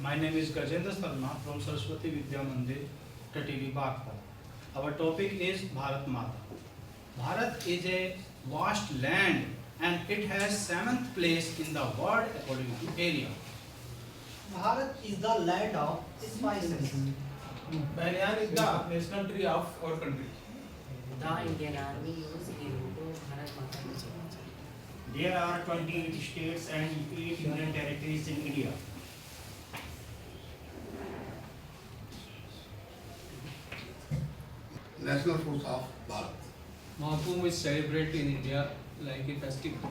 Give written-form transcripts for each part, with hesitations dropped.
My name is Gajendra Sarma from Saraswati Vidya Mandir, Tatili Bagpal. Our topic is Bharat Mata. Bharat is a vast land and it has seventh place in the world according to area. Bharat is the land of spices. Banyan is the national tree of our country. The Indian Army used hero to Bharat Mata ki jai. There are 28 states and 8 union territories in India. National fruits of Bharat. Mahakumbh is celebrated in India like a festival.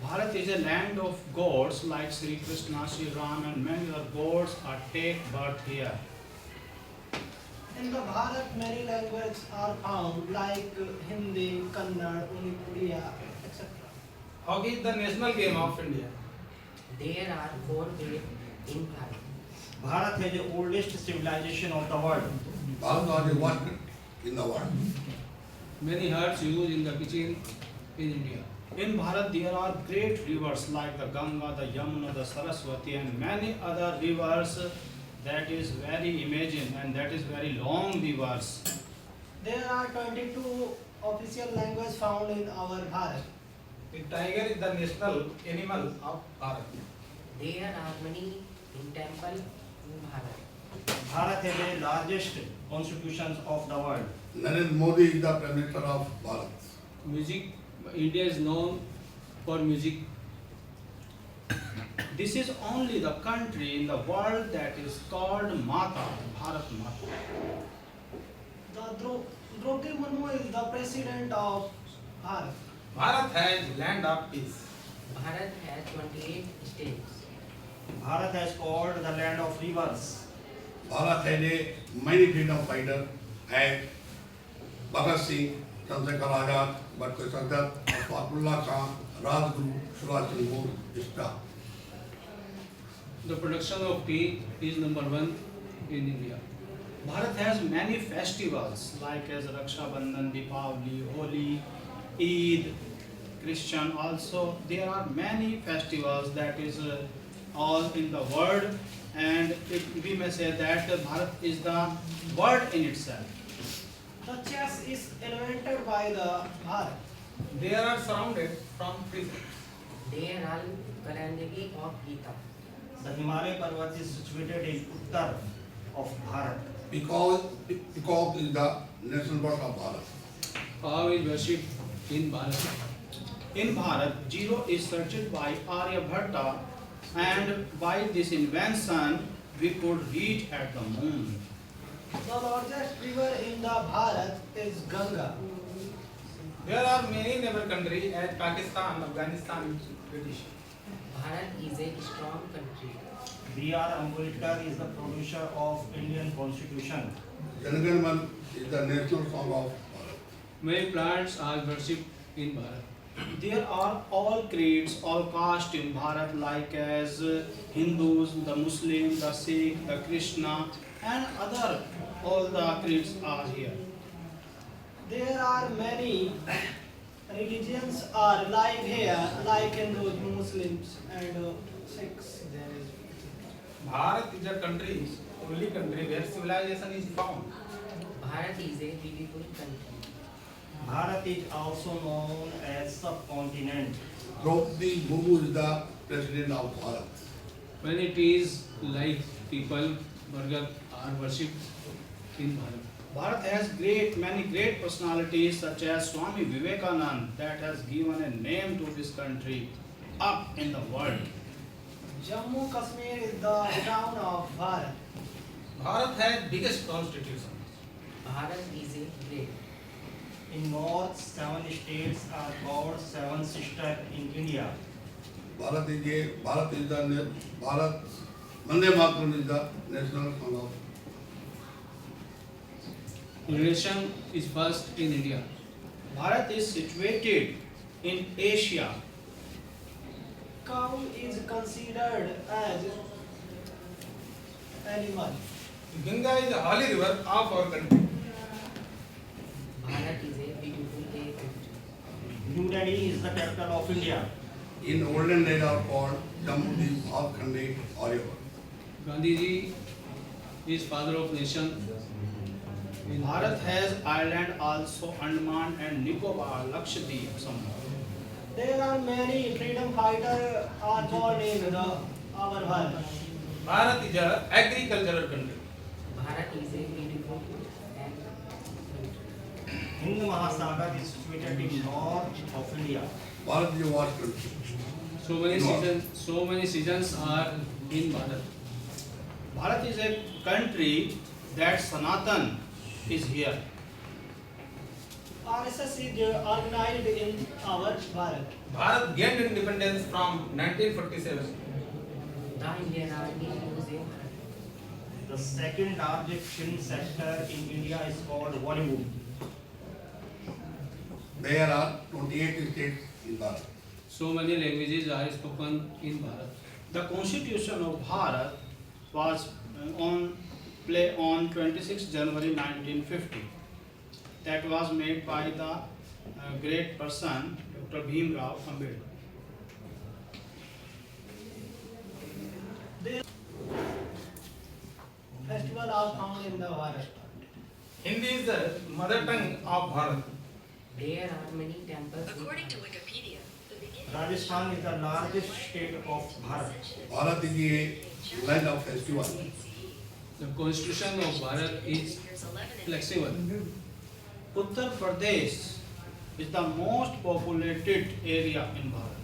Bharat is a land of gods like Sri Krishna, Sri Ram and many other gods are take birth here. In the Bharat, many languages are found like Hindi, Kannada, Uriya, etc. Hockey is the national game of India. There are 4 waves in Bharat. Bharat is the oldest civilization of the world. Bharat was the one country in the world. Many herbs used in the kitchen in India. In Bharat there are great rivers like the Ganga, the Yamuna, the Saraswati and many other rivers that is very imagine and that is very long rivers. There are 22 official languages found in our Bharat. The tiger is the national animal of Bharat. There are many in temple in Bharat. Bharat has the largest constitutions of the world. Narendra Modi is the Prime Minister of Bharat. Music, India is known for music. This is only the country in the world that is called Mata, Bharat Mata. Draupadi Murmu is the president of Bharat. Bharat has land of peace. Bharat has 28 states. Bharat has called the land of rivers. Bharat had a many freedom fighter and Bhagat Singh, Chandrasekhar Azad, Bhattai Sardar, Fatullah Khan, Rajguru, Subhash Chandra Bose, etc. The production of tea is number 1 in India. Bharat has many festivals like as Raksha Bandhan, Deepavali, Holi, Eid, Christian also. There are many festivals that is all in the world and we may say that Bharat is the word in itself. The chess is invented by the Bharat. They are surrounded from prison. There are Kalandagi of Gita. The Himalaya Parvat is situated in Uttar of Bharat. Because is the national bird of Bharat. How is worshipped in Bharat? In Bharat, zero is searched by Aryabhatta and by this invention we could reach at the moon. The largest river in the Bharat is Ganga. There are many neighbor countries as Pakistan, Afghanistan, and British. Bharat is a strong country. B.R. Ambedkar is the producer of Indian Constitution. Janagan Man is the national song of Bharat. Many plants are worshipped in Bharat. There are all creeds, all castes in Bharat like as Hindus, the Muslims, the Sikh, the Krishna and other all the creeds are here. There are many religions are live here, like Hindus, Muslims, and Sikhs. Bharat is a country, only country where civilization is found. Bharat is a beautiful country. Bharat is also known as subcontinent. Draupadi Murmu is the President of Bharat. Many trees like people, Bhargat are worshipped in Bharat. Bharat has many great personalities such as Swami Vivekananda that has given a name to this country up in the world. Jammu Kashmir is the town of Bharat. Bharat has biggest constitution. Bharat is a great. In north, 7 states are called 7 sisters in India. Bharat is the Bharat Vande Mataram is the national song of. Irrigation is first in India. Bharat is situated in Asia. Cow is considered as animal. Ganga is the holy river of our country. Bharat is a beautiful country. New Delhi is the capital of India. In olden days are called Jammu, Bharat, Aryabhatta. Gandhi ji is father of nation. In Bharat has island also Andaman and Nicobar, Lakshadweep, some more. There are many freedom fighters are born in our Bharat. Bharat is a agricultural country. Bharat is a beautiful and Hind Mahasagar is situated in north of India. Bharat is a vast country. so many seasons are in Bharat. Bharat is a country that Sanatan is here. RSS is organized in our Bharat. Bharat gained independence from 1947. the Indian Army is a Bharat. The second largest film sector in India is called Bollywood. There are 28 states in Bharat. So many languages are spoken in Bharat. The constitution of Bharat was on 26 January 1950. That was made by the great person Dr. Bhim Rao Ambedkar. Festivals are found in the Bharat. Hindi is the mother tongue of Bharat. There are many temples in According to Bharat. Wikipedia, the beginning Rajasthan is the largest state of Bharat. Bharat is a land of festival. The constitution of Bharat is here's 11 in flexible. Uttar Pradesh is the most populated area in Bharat.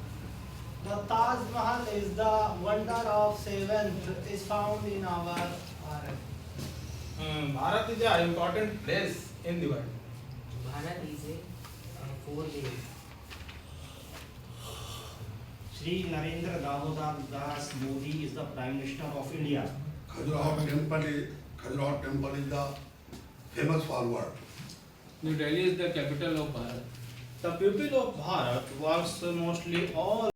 The Taj Mahal is the wonder of seventh is found in our Bharat. Bharat is an important place in the world. Bharat is a 4 days. Shri Narendra Damodar Das Modi is the Prime Minister of India. Khajuraho temple is the famous for world. New Delhi is the capital of Bharat. The people of Bharat works mostly all